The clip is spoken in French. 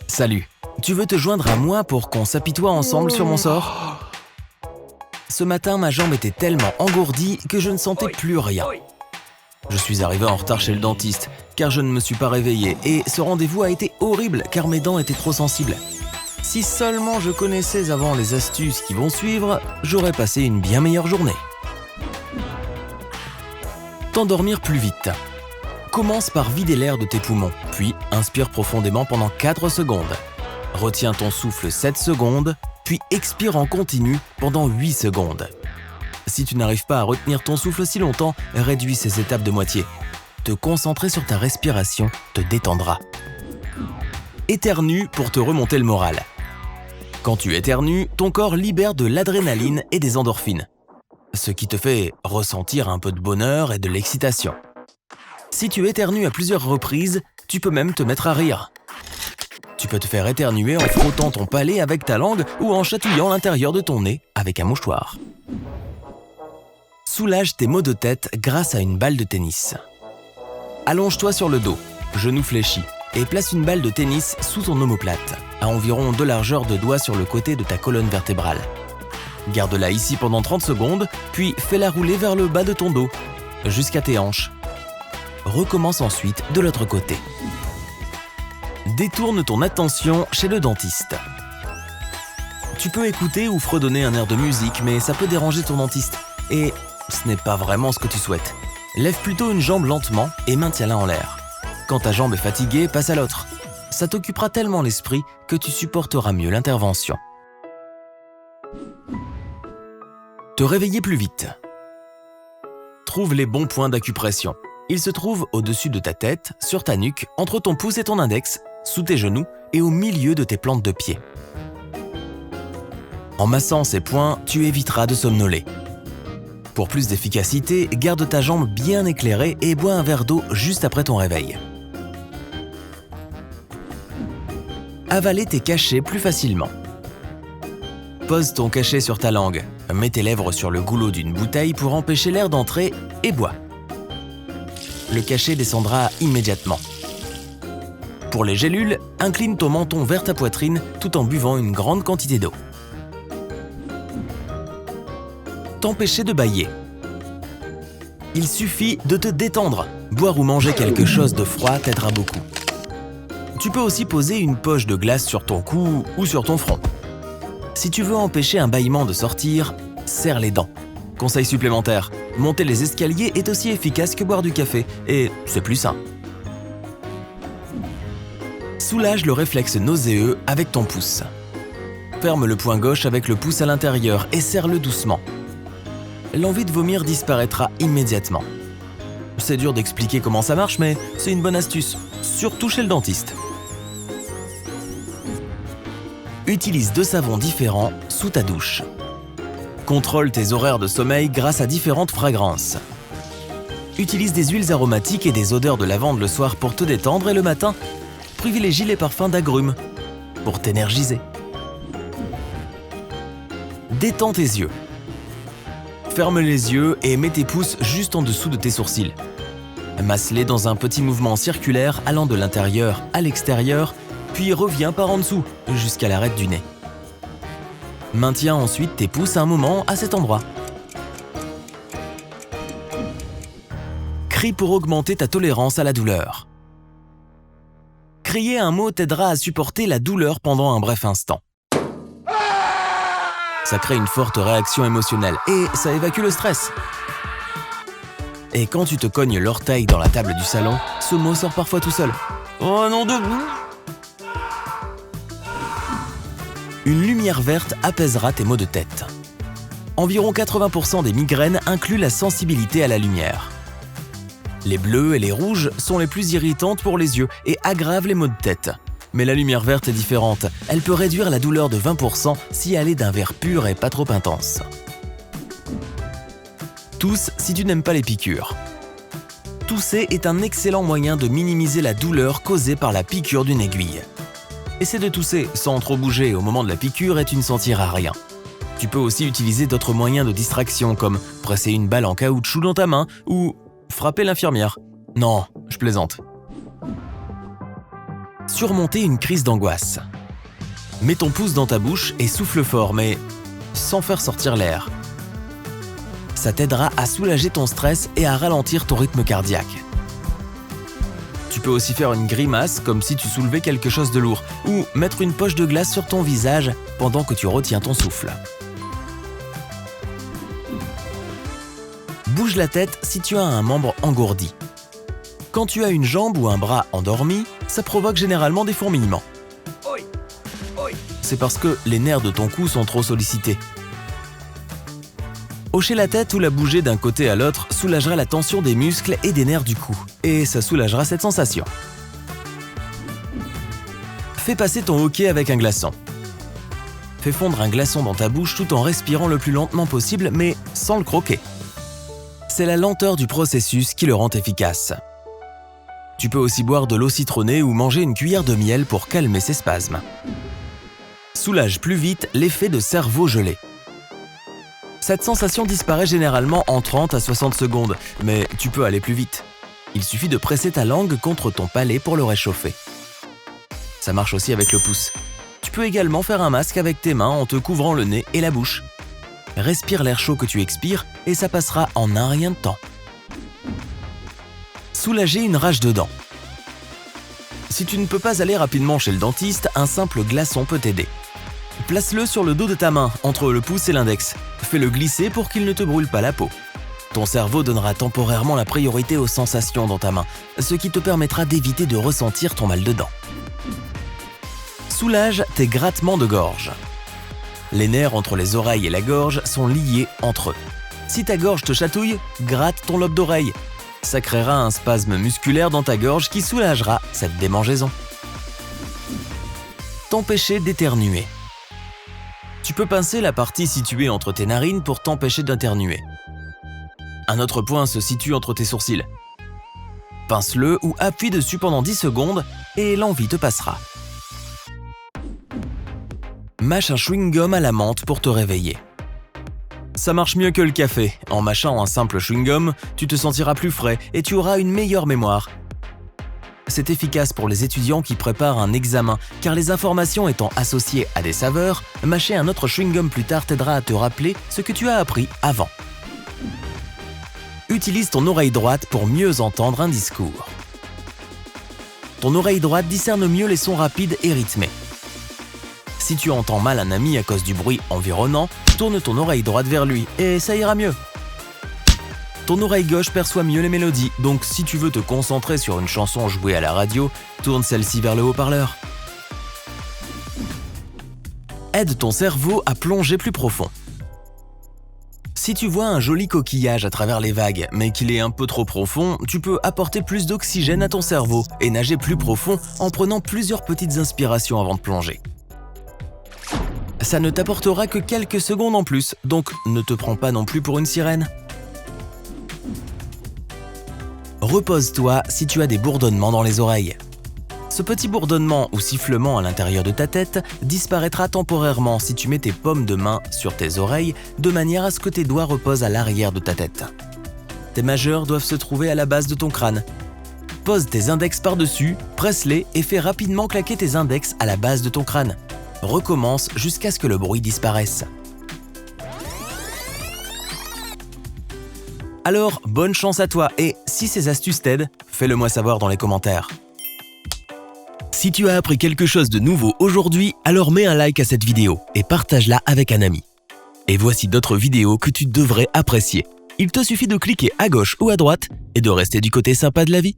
Salut, tu veux te joindre à moi pour qu'on s'apitoie ensemble sur mon sort ? Ce matin, ma jambe était tellement engourdie que je ne sentais plus rien. Je suis arrivé en retard chez le dentiste, car je ne me suis pas réveillé, et ce rendez-vous a été horrible, car mes dents étaient trop sensibles. Si seulement je connaissais avant les astuces qui vont suivre, j'aurais passé une bien meilleure journée. T'endormir plus vite. Commence par vider l'air de tes poumons, puis inspire profondément pendant 4 secondes. Retiens ton souffle 7 secondes, puis expire en continu pendant 8 secondes. Si tu n'arrives pas à retenir ton souffle si longtemps, réduis ces étapes de moitié. Te concentrer sur ta respiration te détendra. Éternue pour te remonter le moral. Quand tu éternues, ton corps libère de l'adrénaline et des endorphines, ce qui te fait ressentir un peu de bonheur et de l'excitation. Si tu éternues à plusieurs reprises, tu peux même te mettre à rire. Tu peux te faire éternuer en frottant ton palais avec ta langue ou en chatouillant l'intérieur de ton nez avec un mouchoir. Soulage tes maux de tête grâce à une balle de tennis. Allonge-toi sur le dos, genoux fléchis, et place une balle de tennis sous ton omoplate, à environ 2 largeurs de doigts sur le côté de ta colonne vertébrale. Garde-la ici pendant 30 secondes, puis fais-la rouler vers le bas de ton dos, jusqu'à tes hanches. Recommence ensuite de l'autre côté. Détourne ton attention chez le dentiste. Tu peux écouter ou fredonner un air de musique, mais ça peut déranger ton dentiste. Et ce n'est pas vraiment ce que tu souhaites. Lève plutôt une jambe lentement et maintiens-la en l'air. Quand ta jambe est fatiguée, passe à l'autre. Ça t'occupera tellement l'esprit que tu supporteras mieux l'intervention. Te réveiller plus vite. Trouve les bons points d'acupression. Ils se trouvent au-dessus de ta tête, sur ta nuque, entre ton pouce et ton index, sous tes genoux et au milieu de tes plantes de pied. En massant ces points, tu éviteras de somnoler. Pour plus d'efficacité, garde ta jambe bien éclairée et bois un verre d'eau juste après ton réveil. Avaler tes cachets plus facilement. Pose ton cachet sur ta langue, mets tes lèvres sur le goulot d'une bouteille pour empêcher l'air d'entrer et bois. Le cachet descendra immédiatement. Pour les gélules, incline ton menton vers ta poitrine tout en buvant une grande quantité d'eau. T'empêcher de bâiller. Il suffit de te détendre. Boire ou manger quelque chose de froid t'aidera beaucoup. Tu peux aussi poser une poche de glace sur ton cou ou sur ton front. Si tu veux empêcher un bâillement de sortir, serre les dents. Conseil supplémentaire, monter les escaliers est aussi efficace que boire du café, et c'est plus sain. Soulage le réflexe nauséeux avec ton pouce. Ferme le poing gauche avec le pouce à l'intérieur et serre-le doucement. L'envie de vomir disparaîtra immédiatement. C'est dur d'expliquer comment ça marche, mais c'est une bonne astuce, surtout chez le dentiste. Utilise 2 savons différents sous ta douche. Contrôle tes horaires de sommeil grâce à différentes fragrances. Utilise des huiles aromatiques et des odeurs de lavande le soir pour te détendre et le matin, privilégie les parfums d'agrumes pour t'énergiser. Détends tes yeux. Ferme les yeux et mets tes pouces juste en dessous de tes sourcils. Masse-les dans un petit mouvement circulaire allant de l'intérieur à l'extérieur, puis reviens par en dessous jusqu'à l'arête du nez. Maintiens ensuite tes pouces un moment à cet endroit. Crie pour augmenter ta tolérance à la douleur. Crier un mot t'aidera à supporter la douleur pendant un bref instant. Ça crée une forte réaction émotionnelle et ça évacue le stress. Et quand tu te cognes l'orteil dans la table du salon, ce mot sort parfois tout seul. Oh non de... Une lumière verte apaisera tes maux de tête. Environ 80% des migraines incluent la sensibilité à la lumière. Les bleus et les rouges sont les plus irritantes pour les yeux et aggravent les maux de tête. Mais la lumière verte est différente. Elle peut réduire la douleur de 20% si elle est d'un vert pur et pas trop intense. Tousse si tu n'aimes pas les piqûres. Tousser est un excellent moyen de minimiser la douleur causée par la piqûre d'une aiguille. Essaie de tousser sans trop bouger au moment de la piqûre et tu ne sentiras rien. Tu peux aussi utiliser d'autres moyens de distraction comme presser une balle en caoutchouc dans ta main ou frapper l'infirmière. Non, je plaisante. Surmonter une crise d'angoisse. Mets ton pouce dans ta bouche et souffle fort, mais sans faire sortir l'air. Ça t'aidera à soulager ton stress et à ralentir ton rythme cardiaque. Tu peux aussi faire une grimace comme si tu soulevais quelque chose de lourd ou mettre une poche de glace sur ton visage pendant que tu retiens ton souffle. Bouge la tête si tu as un membre engourdi. Quand tu as une jambe ou un bras endormi, ça provoque généralement des fourmillements. C'est parce que les nerfs de ton cou sont trop sollicités. Hocher la tête ou la bouger d'un côté à l'autre soulagera la tension des muscles et des nerfs du cou, et ça soulagera cette sensation. Fais passer ton hoquet avec un glaçon. Fais fondre un glaçon dans ta bouche tout en respirant le plus lentement possible, mais sans le croquer. C'est la lenteur du processus qui le rend efficace. Tu peux aussi boire de l'eau citronnée ou manger une cuillère de miel pour calmer ces spasmes. Soulage plus vite l'effet de cerveau gelé. Cette sensation disparaît généralement en 30 à 60 secondes, mais tu peux aller plus vite. Il suffit de presser ta langue contre ton palais pour le réchauffer. Ça marche aussi avec le pouce. Tu peux également faire un masque avec tes mains en te couvrant le nez et la bouche. Respire l'air chaud que tu expires et ça passera en un rien de temps. Soulager une rage de dents. Si tu ne peux pas aller rapidement chez le dentiste, un simple glaçon peut t'aider. Place-le sur le dos de ta main, entre le pouce et l'index. Fais-le glisser pour qu'il ne te brûle pas la peau. Ton cerveau donnera temporairement la priorité aux sensations dans ta main, ce qui te permettra d'éviter de ressentir ton mal de dents. Soulage tes grattements de gorge. Les nerfs entre les oreilles et la gorge sont liés entre eux. Si ta gorge te chatouille, gratte ton lobe d'oreille. Ça créera un spasme musculaire dans ta gorge qui soulagera cette démangeaison. T'empêcher d'éternuer. Tu peux pincer la partie située entre tes narines pour t'empêcher d'éternuer. Un autre point se situe entre tes sourcils. Pince-le ou appuie dessus pendant 10 secondes et l'envie te passera. Mâche un chewing-gum à la menthe pour te réveiller. Ça marche mieux que le café. En mâchant un simple chewing-gum, tu te sentiras plus frais et tu auras une meilleure mémoire. C'est efficace pour les étudiants qui préparent un examen, car les informations étant associées à des saveurs, mâcher un autre chewing-gum plus tard t'aidera à te rappeler ce que tu as appris avant. Utilise ton oreille droite pour mieux entendre un discours. Ton oreille droite discerne mieux les sons rapides et rythmés. Si tu entends mal un ami à cause du bruit environnant, tourne ton oreille droite vers lui et ça ira mieux. Ton oreille gauche perçoit mieux les mélodies, donc si tu veux te concentrer sur une chanson jouée à la radio, tourne celle-ci vers le haut-parleur. Aide ton cerveau à plonger plus profond. Si tu vois un joli coquillage à travers les vagues, mais qu'il est un peu trop profond, tu peux apporter plus d'oxygène à ton cerveau et nager plus profond en prenant plusieurs petites inspirations avant de plonger. Ça ne t'apportera que quelques secondes en plus, donc ne te prends pas non plus pour une sirène. Repose-toi si tu as des bourdonnements dans les oreilles. Ce petit bourdonnement ou sifflement à l'intérieur de ta tête disparaîtra temporairement si tu mets tes paumes de main sur tes oreilles de manière à ce que tes doigts reposent à l'arrière de ta tête. Tes majeurs doivent se trouver à la base de ton crâne. Pose tes index par-dessus, presse-les et fais rapidement claquer tes index à la base de ton crâne. Recommence jusqu'à ce que le bruit disparaisse. Alors, bonne chance à toi et si ces astuces t'aident, fais-le moi savoir dans les commentaires. Si tu as appris quelque chose de nouveau aujourd'hui, alors mets un like à cette vidéo et partage-la avec un ami. Et voici d'autres vidéos que tu devrais apprécier. Il te suffit de cliquer à gauche ou à droite et de rester du côté sympa de la vie.